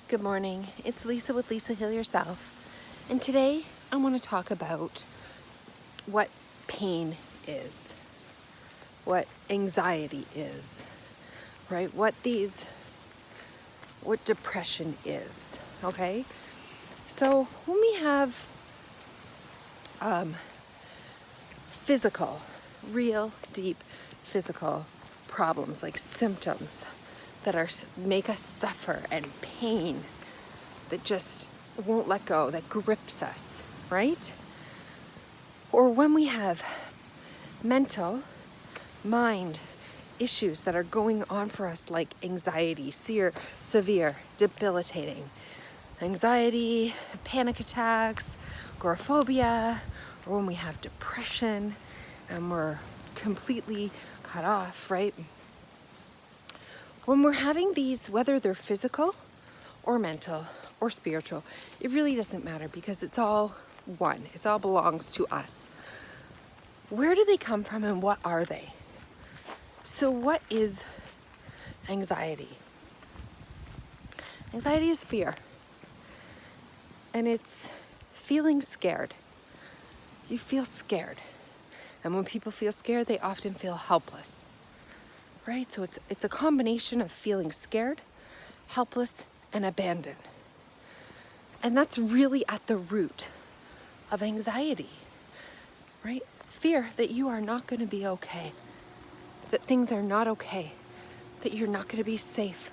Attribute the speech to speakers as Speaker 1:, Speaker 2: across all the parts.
Speaker 1: Good morning, it's Lisa with Lisa Heal Yourself, and today I want to talk about what pain is, what anxiety is, right? What depression is, okay? So when we have physical, real, deep physical problems like symptoms that make us suffer and pain that just won't let go, that grips us, right? Or when we have mental, mind issues that are going on for us like anxiety, severe, debilitating anxiety, panic attacks, agoraphobia, or when we have depression and we're completely cut off, right? When we're having these, whether they're physical or mental or spiritual, it really doesn't matter because it's all one. It all belongs to us. Where do they come from and what are they? So what is anxiety? Anxiety is fear. And it's feeling scared. You feel scared. And when people feel scared, they often feel helpless. Right? So it's a combination of feeling scared, helpless, and abandoned. And that's really at the root of anxiety, right? Fear that you are not going to be okay, that things are not okay, that you're not going to be safe,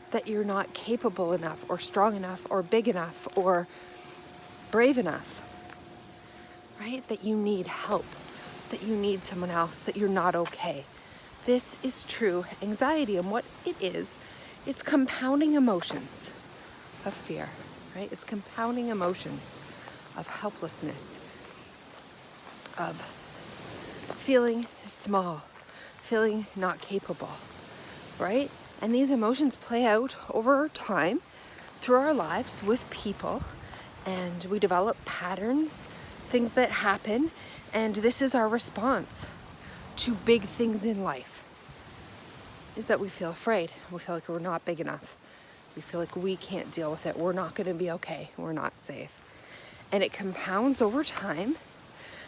Speaker 1: that you're not capable enough or strong enough or big enough or brave enough, right? That you need help, that you need someone else, that you're not okay. This is true anxiety, and what it is, it's compounding emotions of fear, right? It's compounding emotions of helplessness, of feeling small, feeling not capable, right? And these emotions play out over time through our lives with people, and we develop patterns, things that happen, and this is our response to big things in life, is that we feel afraid. We feel like we're not big enough. We feel like we can't deal with it. We're not going to be okay. We're not safe. And it compounds over time,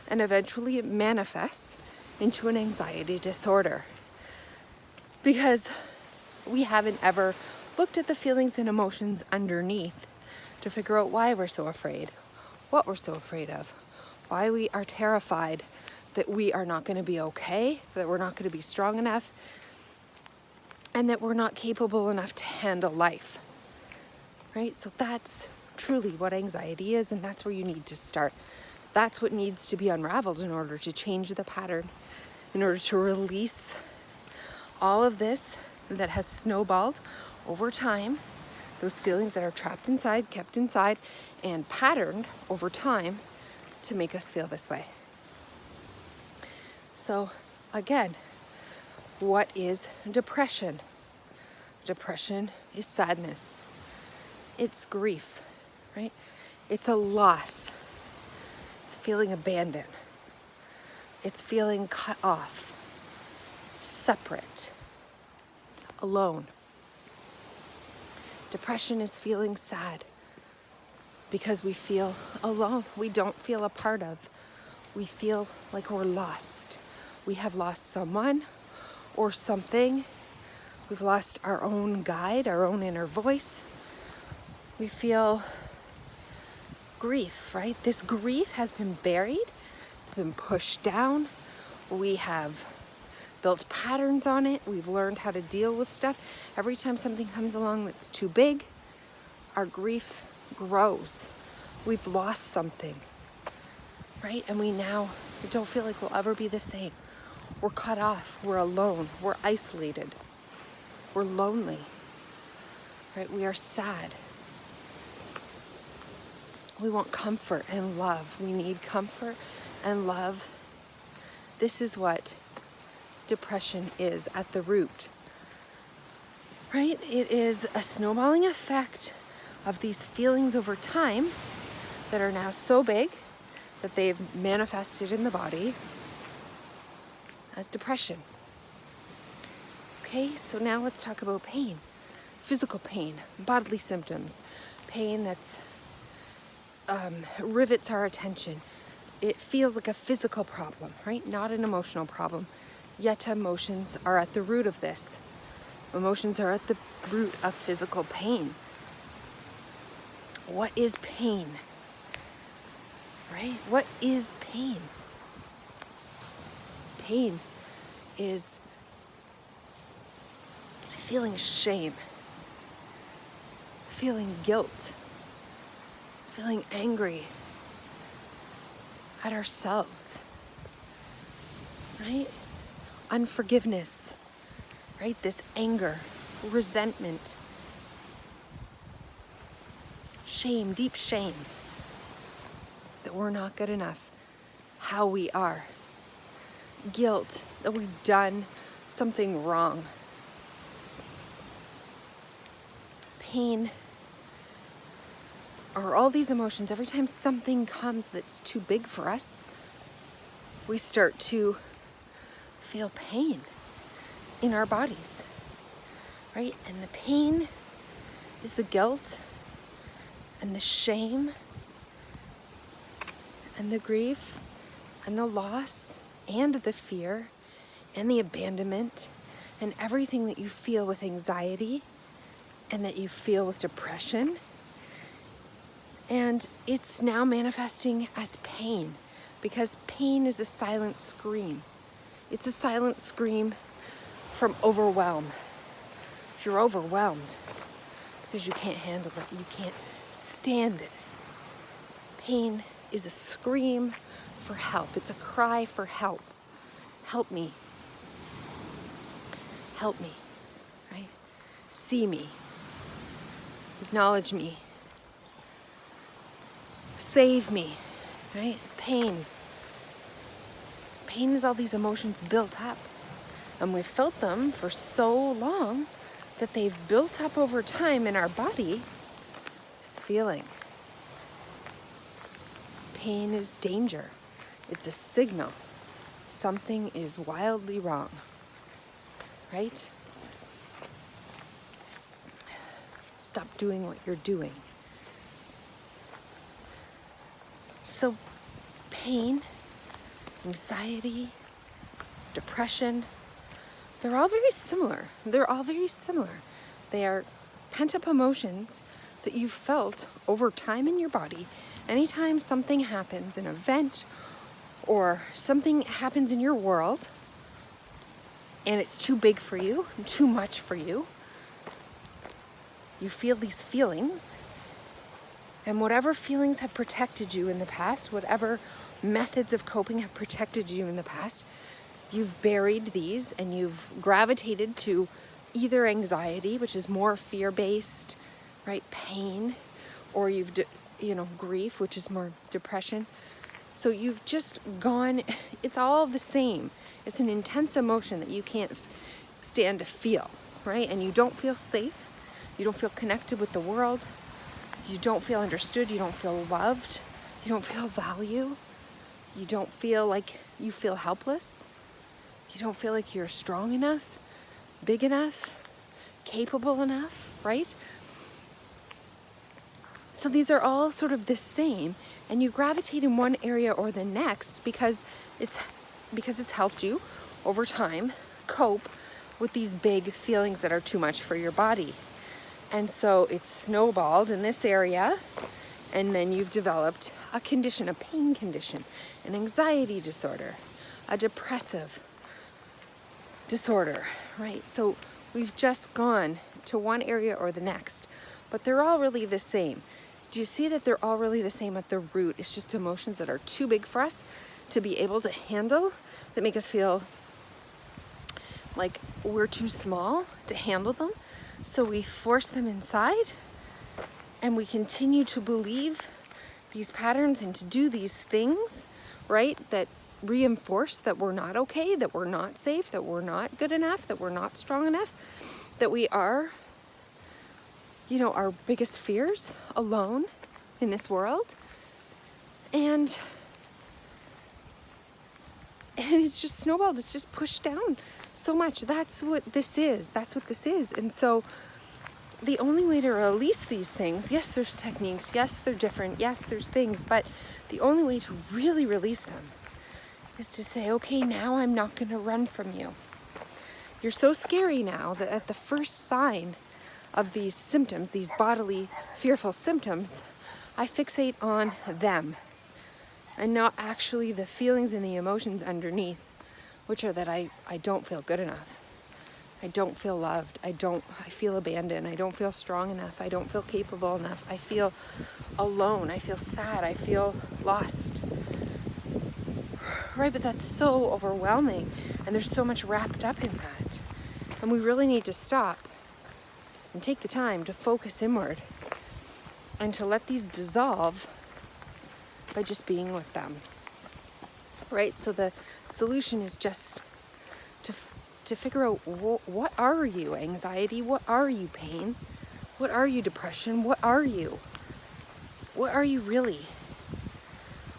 Speaker 1: and eventually it manifests into an anxiety disorder because we haven't ever looked at the feelings and emotions underneath to figure out why we're so afraid, what we're so afraid of, why we are terrified that we are not going to be okay, that we're not going to be strong enough, and that we're not capable enough to handle life, right? So that's truly what anxiety is, and that's where you need to start. That's what needs to be unraveled in order to change the pattern, in order to release all of this that has snowballed over time, those feelings that are trapped inside, kept inside, and patterned over time to make us feel this way. So again, what is depression? Depression is sadness. It's grief, right? It's a loss. It's feeling abandoned. It's feeling cut off, separate, alone. Depression is feeling sad because we feel alone. We don't feel a part of. We feel like we're lost. We have lost someone or something. We've lost our own guide, our own inner voice. We feel grief, right? This grief has been buried. It's been pushed down. We have built patterns on it. We've learned how to deal with stuff. Every time something comes along that's too big, our grief grows. We've lost something, right? And we don't feel like we'll ever be the same. We're cut off. We're alone. We're isolated. We're lonely, right? We are sad. We want comfort and love. We need comfort and love. This is what depression is at the root, right? It is a snowballing effect of these feelings over time that are now so big that they've manifested in the body as depression. Okay, so now let's talk about pain. physical pain, bodily symptoms, pain that's rivets our attention. It feels like a physical problem, right? Not an emotional problem. Yet emotions are at the root of this. Emotions are at the root of physical pain. What is pain? Right? What is pain? Pain is feeling shame, feeling guilt, feeling angry at ourselves, right? Unforgiveness, right? This anger, resentment, shame, deep shame that we're not good enough, how we are. Guilt that we've done something wrong. Pain are all these emotions. Every time something comes that's too big for us, we start to feel pain in our bodies, right? And the pain is the guilt and the shame and the grief and the loss and the fear and the abandonment and everything that you feel with anxiety and that you feel with depression. And it's now manifesting as pain, because pain is a silent scream. It's a silent scream from overwhelm. You're overwhelmed because you can't handle it. You can't stand it. Pain is a scream for help. It's a cry for help. Help me. Help me, right? See me. Acknowledge me. Save me, right? Pain. Pain is all these emotions built up. And we've felt them for so long that they've built up over time in our body. This feeling. Pain is danger. It's a signal. Something is wildly wrong, right? Stop doing what you're doing. So pain, anxiety, depression, they're all very similar. They're all very similar. They are pent-up emotions that you've felt over time in your body. Anytime something happens, an event or something happens in your world and it's too big for you, too much for you, you feel these feelings. And whatever feelings have protected you in the past, whatever methods of coping have protected you in the past, you've buried these and you've gravitated to either anxiety, which is more fear-based, right? Pain, or you've, grief, which is more depression. So you've just gone, it's all the same. It's an intense emotion that you can't stand to feel, right? And you don't feel safe. You don't feel connected with the world. You don't feel understood. You don't feel loved. You don't feel value. You don't feel like you feel helpless. You don't feel like you're strong enough, big enough, capable enough, right? So these are all sort of the same, and you gravitate in one area or the next because it's helped you over time cope with these big feelings that are too much for your body. And so it's snowballed in this area, and then you've developed a condition, a pain condition, an anxiety disorder, a depressive disorder, right? So we've just gone to one area or the next, but they're all really the same. Do you see that they're all really the same at the root? It's just emotions that are too big for us to be able to handle, that make us feel like we're too small to handle them. So we force them inside and we continue to believe these patterns and to do these things, right? That reinforce that we're not okay, that we're not safe, that we're not good enough, that we're not strong enough, that we are, our biggest fears alone in this world. And it's just snowballed. It's just pushed down so much. That's what this is. And so the only way to release these things, yes, there's techniques, yes, they're different, yes, there's things, but the only way to really release them is to say, okay, now I'm not going to run from you. You're so scary now that at the first sign of these symptoms, these bodily fearful symptoms, I fixate on them and not actually the feelings and the emotions underneath, which are that I don't feel good enough. I don't feel loved. I feel abandoned. I don't feel strong enough. I don't feel capable enough. I feel alone. I feel sad. I feel lost. Right? But that's so overwhelming. And there's so much wrapped up in that. And we really need to stop and take the time to focus inward and to let these dissolve by just being with them. Right? So the solution is just to figure out, what are you, anxiety? What are you, pain? What are you, depression? What are you? What are you really?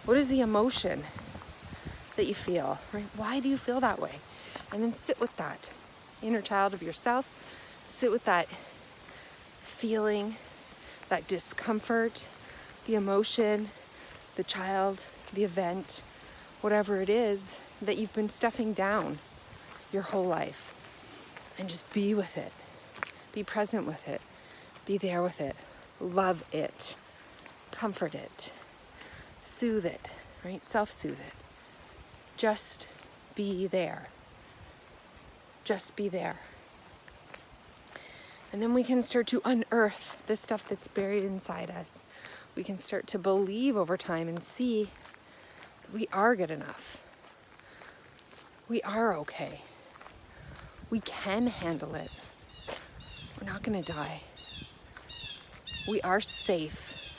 Speaker 1: What is the emotion that you feel? Right? Why do you feel that way? And then sit with that inner child of yourself. Sit with that feeling, that discomfort, the emotion, the child, the event, whatever it is that you've been stuffing down your whole life, and just be with it. Be present with it. Be there with it. Love it. Comfort it. Soothe it, right? Self-soothe it. Just be there. Just be there. And then we can start to unearth the stuff that's buried inside us. We can start to believe over time and see that we are good enough. We are okay. We can handle it. We're not going to die. We are safe.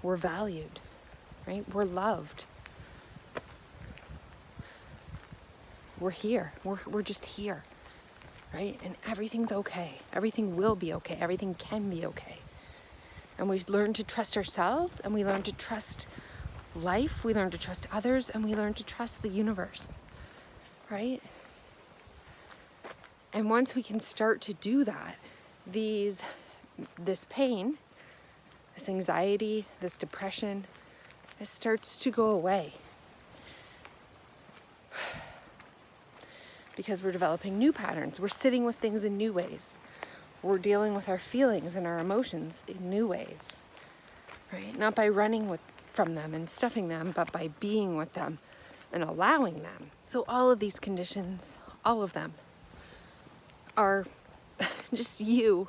Speaker 1: We're valued, right? We're loved. We're here. We're just here, right? And everything's okay. Everything will be okay. Everything can be okay. And we learn to trust ourselves, and we learn to trust life. We learn to trust others, and we learn to trust the universe, right? And once we can start to do that, this pain, this anxiety, this depression, it starts to go away. Because we're developing new patterns. We're sitting with things in new ways. We're dealing with our feelings and our emotions in new ways, right? Not by running from them and stuffing them, but by being with them and allowing them. So all of these conditions, all of them, are just you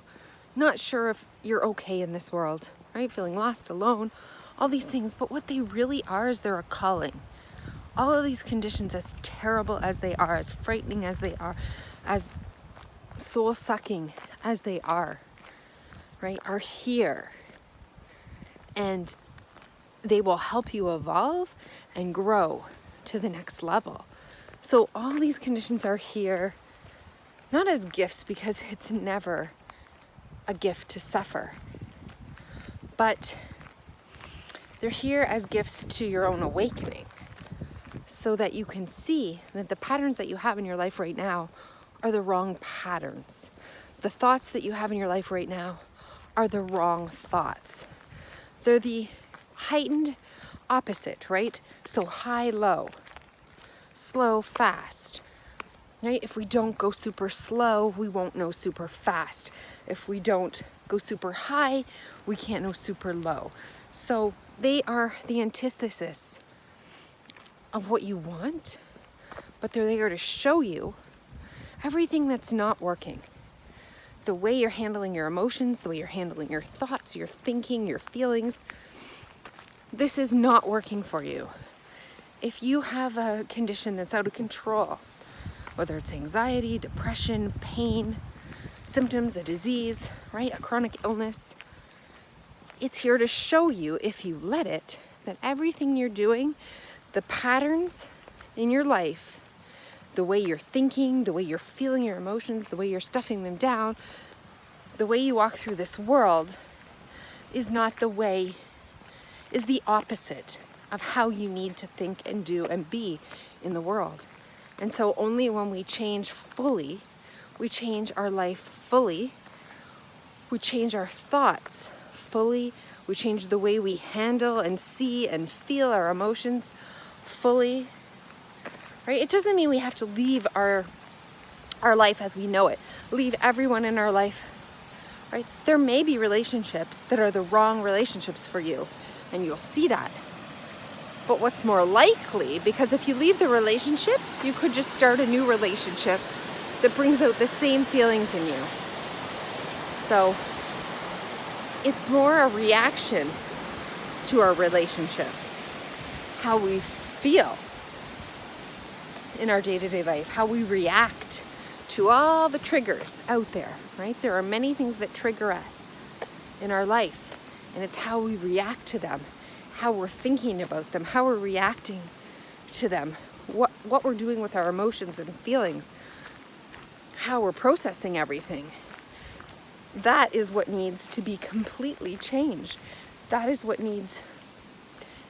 Speaker 1: not sure if you're okay in this world, right? Feeling lost, alone, all these things. But what they really are is they're a calling. All of these conditions, as terrible as they are, as frightening as they are, as soul-sucking as they are, right, are here. And they will help you evolve and grow to the next level. So all these conditions are here, not as gifts, because it's never a gift to suffer, but they're here as gifts to your own awakening, so that you can see that the patterns that you have in your life right now are the wrong patterns. The thoughts that you have in your life right now are the wrong thoughts. They're the heightened opposite, right? So high, low, slow, fast. Right? If we don't go super slow, we won't know super fast. If we don't go super high, we can't know super low. So they are the antithesis of what you want, but they're there to show you everything that's not working. The way you're handling your emotions, the way you're handling your thoughts, your thinking, your feelings, this is not working for you. If you have a condition that's out of control, whether it's anxiety, depression, pain, symptoms, a disease, right? A chronic illness. It's here to show you, if you let it, that everything you're doing, the patterns in your life, the way you're thinking, the way you're feeling your emotions, the way you're stuffing them down, the way you walk through this world is not the way, is the opposite of how you need to think and do and be in the world. And so only when we change fully, we change our life fully, We change our thoughts fully. We change the way we handle and see and feel our emotions fully. Right? It doesn't mean we have to leave our life as we know it. Leave everyone in our life. Right? There may be relationships that are the wrong relationships for you, and you'll see that. But what's more likely, because if you leave the relationship, you could just start a new relationship that brings out the same feelings in you. So it's more a reaction to our relationships, how we feel in our day-to-day life, how we react to all the triggers out there, right? There are many things that trigger us in our life, and it's how we react to them, how we're thinking about them, how we're reacting to them, what we're doing with our emotions and feelings, how we're processing everything. That is what needs to be completely changed. That is what needs,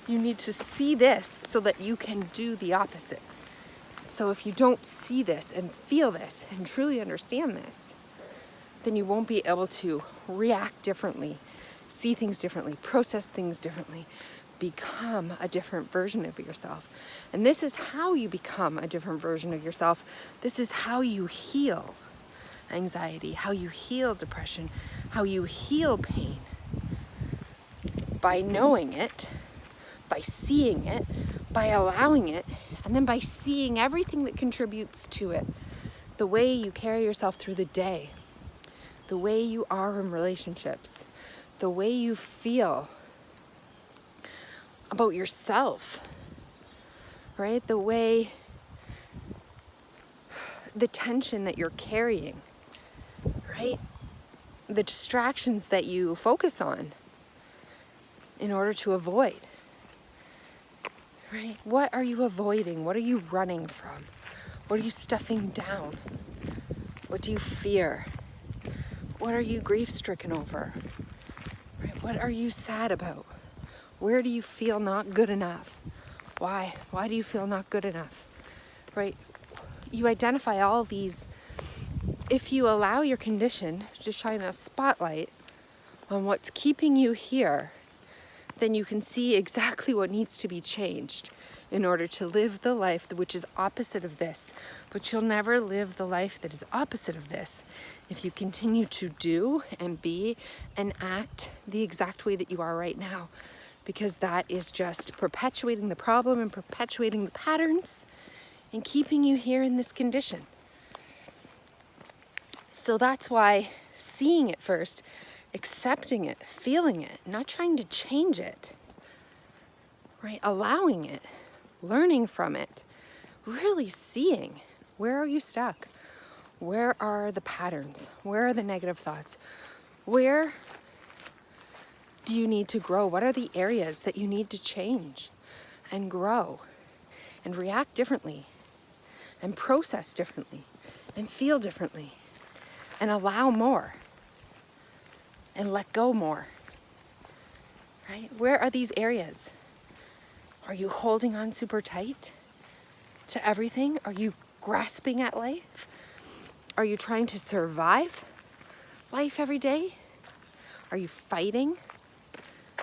Speaker 1: you need to see this so that you can do the opposite. So if you don't see this and feel this and truly understand this, then you won't be able to react differently, see things differently, process things differently, become a different version of yourself. And this is how you become a different version of yourself. This is how you heal anxiety, how you heal depression, how you heal pain. By knowing it, by seeing it, by allowing it, and then by seeing everything that contributes to it. The way you carry yourself through the day, the way you are in relationships, the way you feel about yourself, right? The tension that you're carrying, right? The distractions that you focus on in order to avoid, right? What are you avoiding? What are you running from? What are you stuffing down? What do you fear? What are you grief-stricken over? Right? What are you sad about? Where do you feel not good enough? Why? Why do you feel not good enough? Right? You identify all these. If you allow your condition to shine a spotlight on what's keeping you here, then you can see exactly what needs to be changed in order to live the life which is opposite of this. But you'll never live the life that is opposite of this if you continue to do and be and act the exact way that you are right now, because that is just perpetuating the problem and perpetuating the patterns and keeping you here in this condition. So that's why seeing it first, accepting it, feeling it, not trying to change it, right? Allowing it, learning from it, really seeing, where are you stuck? Where are the patterns? Where are the negative thoughts? Where do you need to grow? What are the areas that you need to change and grow and react differently and process differently and feel differently and allow more and let go more, right? Where are these areas? Are you holding on super tight to everything? Are you grasping at life? Are you trying to survive life every day? Are you fighting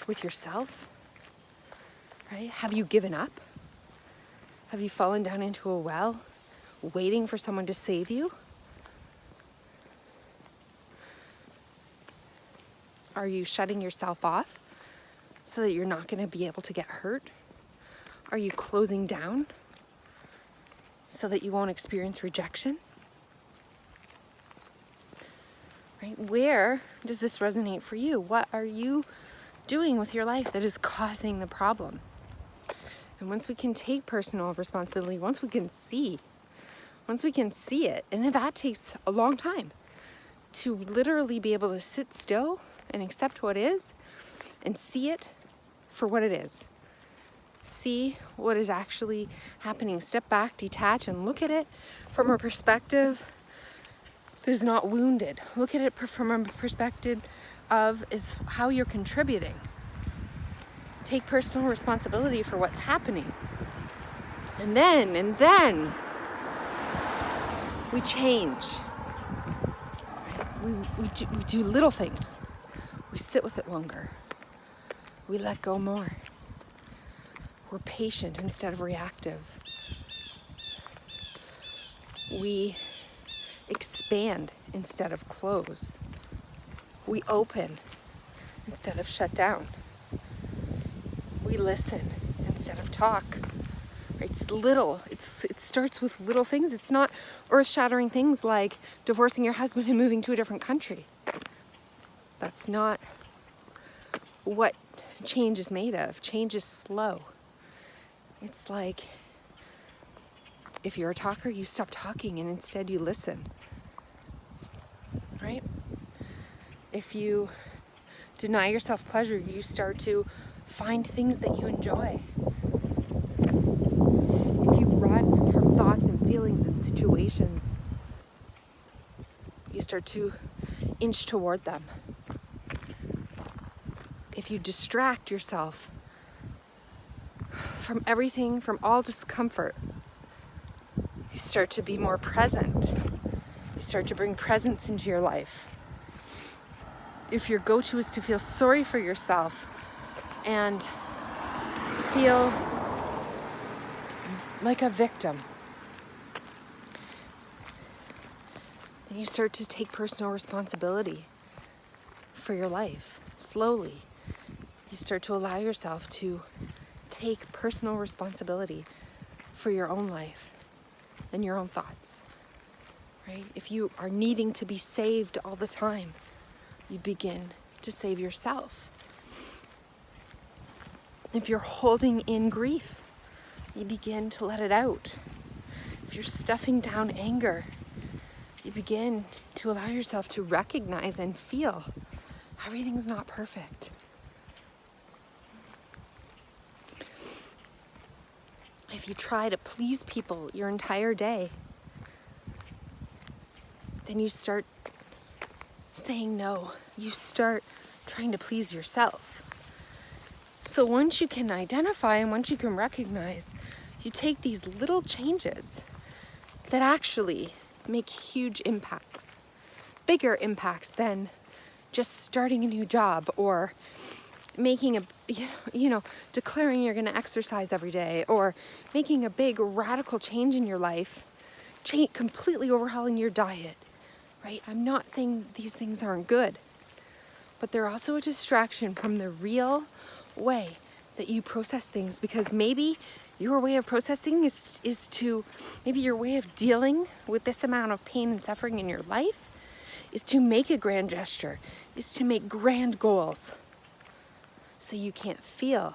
Speaker 1: with yourself, right? Have you given up? Have you fallen down into a well, waiting for someone to save you? Are you shutting yourself off so that you're not going to be able to get hurt? Are you closing down so that you won't experience rejection? Right? Where does this resonate for you? What are you doing with your life that is causing the problem? And once we can take personal responsibility, once we can see it, and that takes a long time to literally be able to sit still and accept what is and see it for what it is. See what is actually happening. Step back, detach, and look at it from a perspective that is not wounded. Look at it from a perspective of is how you're contributing. Take personal responsibility for what's happening. And then we change. we do little things. We sit with it longer. We let go more. We're patient instead of reactive. We expand instead of close. We open instead of shut down. We listen instead of talk. It's little. It starts with little things. It's not earth-shattering things like divorcing your husband and moving to a different country. That's not what change is made of. Change is slow. It's like if you're a talker, you stop talking and instead you listen. Right? If you deny yourself pleasure, you start to find things that you enjoy. If you run from thoughts and feelings and situations, you start to inch toward them. If you distract yourself from everything, from all discomfort, you start to be more present. You start to bring presence into your life. If your go-to is to feel sorry for yourself and feel like a victim, then you start to take personal responsibility for your life. Slowly, you start to allow yourself to take personal responsibility for your own life and your own thoughts, right? If you are needing to be saved all the time, you begin to save yourself. If you're holding in grief, you begin to let it out. If you're stuffing down anger, you begin to allow yourself to recognize and feel everything's not perfect. If you try to please people your entire day, then you start saying no. You start trying to please yourself. So once you can identify and once you can recognize, you take these little changes that actually make huge impacts, bigger impacts than just starting a new job or making declaring you're going to exercise every day or making a big radical change in your life, completely overhauling your diet, right? I'm not saying these things aren't good, but they're also a distraction from the real way that you process things, because maybe your way of processing maybe your way of dealing with this amount of pain and suffering in your life is to make a grand gesture, is to make grand goals. So you can't feel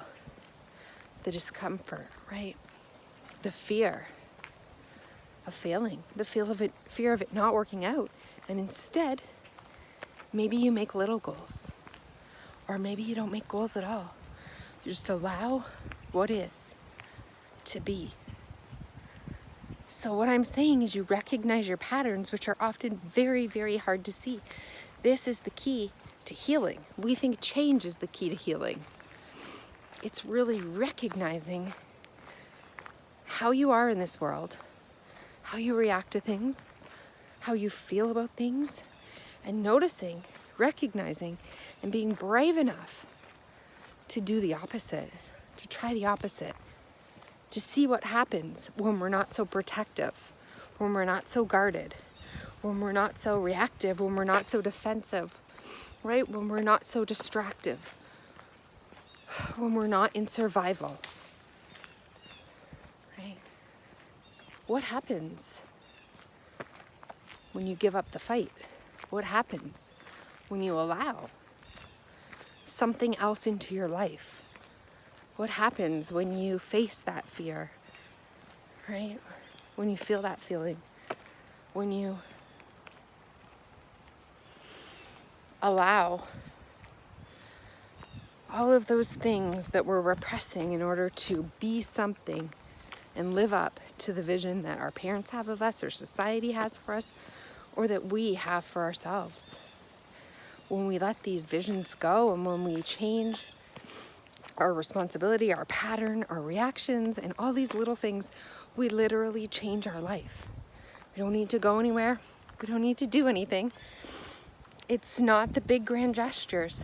Speaker 1: the discomfort, right? The fear of failing, the fear of it not working out. And instead, maybe you make little goals. Or maybe you don't make goals at all. You just allow what is to be. So what I'm saying is you recognize your patterns, which are often very, very hard to see. This is the key to healing. We think change is the key to healing. It's really recognizing how you are in this world, how you react to things, how you feel about things, and noticing, recognizing, and being brave enough to do the opposite, to try the opposite, to see what happens when we're not so protective, when we're not so guarded, when we're not so reactive, when we're not so defensive, right? When we're not so distractive, when we're not in survival, right? What happens when you give up the fight? What happens when you allow something else into your life? What happens when you face that fear, right? When you feel that feeling, when you allow all of those things that we're repressing in order to be something and live up to the vision that our parents have of us or society has for us or that we have for ourselves. When we let these visions go and when we change our responsibility, our pattern, our reactions, and all these little things, we literally change our life. We don't need to go anywhere. We don't need to do anything. It's not the big grand gestures.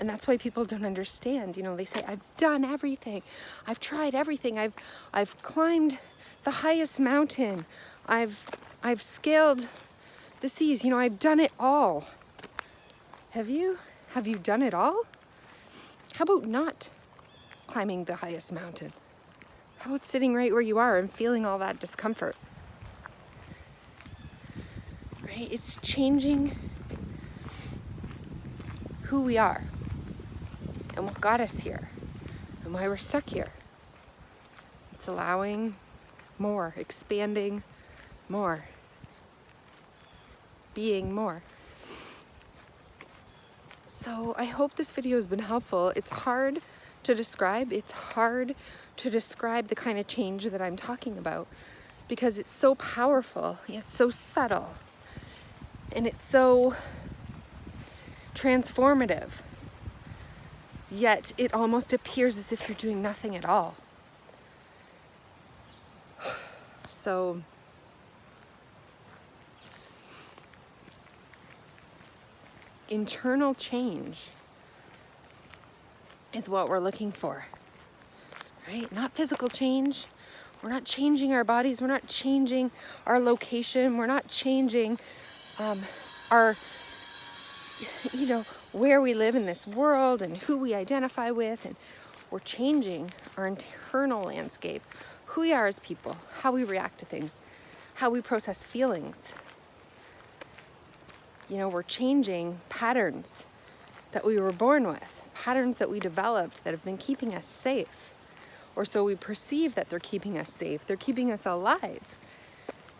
Speaker 1: And that's why people don't understand. You know, they say, I've done everything. I've tried everything. I've climbed the highest mountain. I've scaled the seas. You know, I've done it all. Have you? Have you done it all? How about not climbing the highest mountain? How about sitting right where you are and feeling all that discomfort? Right? It's changing who we are and what got us here and why we're stuck here. It's allowing more, expanding more, being more. So I hope this video has been helpful. It's hard to describe. It's hard to describe the kind of change that I'm talking about because it's so powerful, yet so subtle, and it's so transformative, yet it almost appears as if you're doing nothing at all. So internal change is what we're looking for, right? Not physical change. We're not changing our bodies. We're not changing our location. We're not changing our, you know, where we live in this world and who we identify with. And we're changing our internal landscape, who we are as people, how we react to things, how we process feelings. You know, we're changing patterns that we were born with, patterns that we developed that have been keeping us safe. Or so we perceive that they're keeping us safe. They're keeping us alive,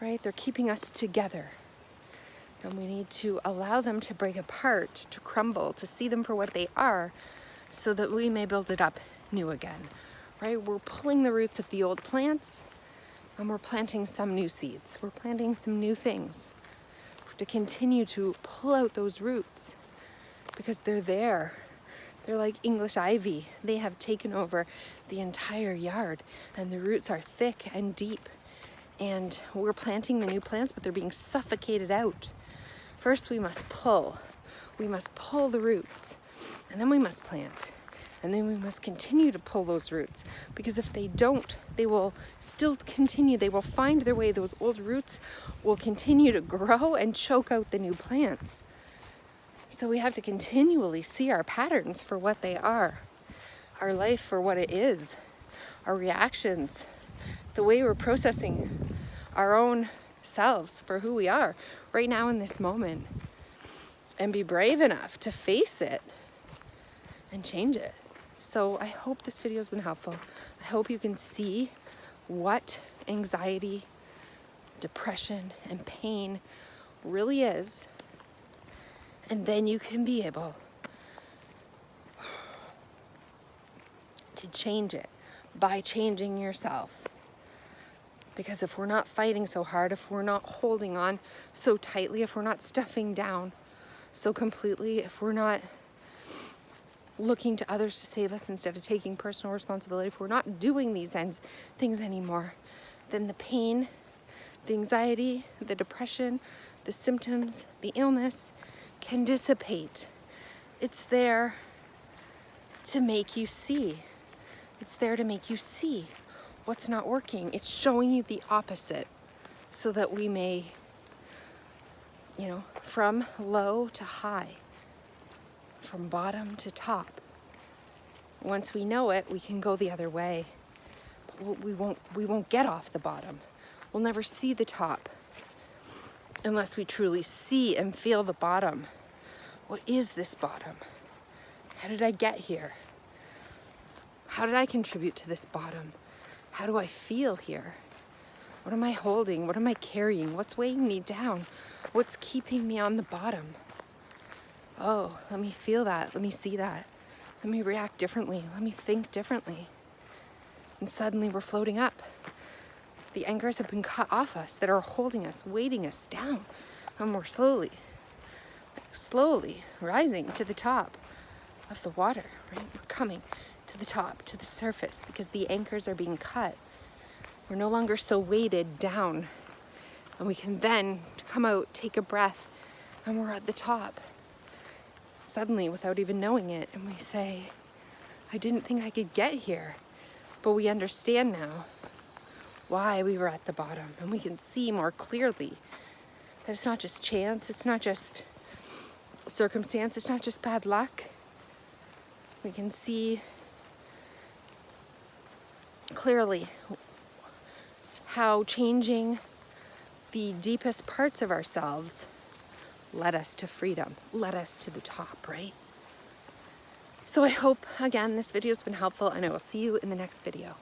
Speaker 1: right? They're keeping us together. And we need to allow them to break apart, to crumble, to see them for what they are, so that we may build it up new again, right? We're pulling the roots of the old plants and we're planting some new seeds. We're planting some new things to continue to pull out those roots because they're there. They're like English ivy. They have taken over the entire yard and the roots are thick and deep. And we're planting the new plants, but they're being suffocated out. First, we must pull. We must pull the roots and then we must plant. And then we must continue to pull those roots because if they don't, they will still continue. They will find their way. Those old roots will continue to grow and choke out the new plants. So we have to continually see our patterns for what they are, our life for what it is, our reactions, the way we're processing our own selves for who we are right now in this moment, and be brave enough to face it and change it. So I hope this video has been helpful. I hope you can see what anxiety, depression, and pain really is. And then you can be able to change it by changing yourself. Because if we're not fighting so hard, if we're not holding on so tightly, if we're not stuffing down so completely, if we're not looking to others to save us instead of taking personal responsibility, if we're not doing these things anymore, then the pain, the anxiety, the depression, the symptoms, the illness can dissipate. It's there to make you see. It's there to make you see what's not working. It's showing you the opposite so that we may, you know, from low to high, from bottom to top. Once we know it, we can go the other way. But we won't get off the bottom. We'll never see the top unless we truly see and feel the bottom. What is this bottom? How did I get here? How did I contribute to this bottom? How do I feel here? What am I holding? What am I carrying? What's weighing me down? What's keeping me on the bottom? Oh, let me feel that. Let me see that. Let me react differently. Let me think differently. And suddenly we're floating up. The anchors have been cut off us that are holding us, weighting us down. And we're slowly rising to the top of the water, right? We're coming to the top, to the surface, because the anchors are being cut. We're no longer so weighted down. And we can then come out, take a breath, and we're at the top suddenly without even knowing it, and we say, I didn't think I could get here. But we understand now why we were at the bottom, and we can see more clearly that it's not just chance, it's not just circumstance, it's not just bad luck. We can see clearly how changing the deepest parts of ourselves led us to freedom, led us to the top, right? So I hope, again, this video has been helpful, and I will see you in the next video.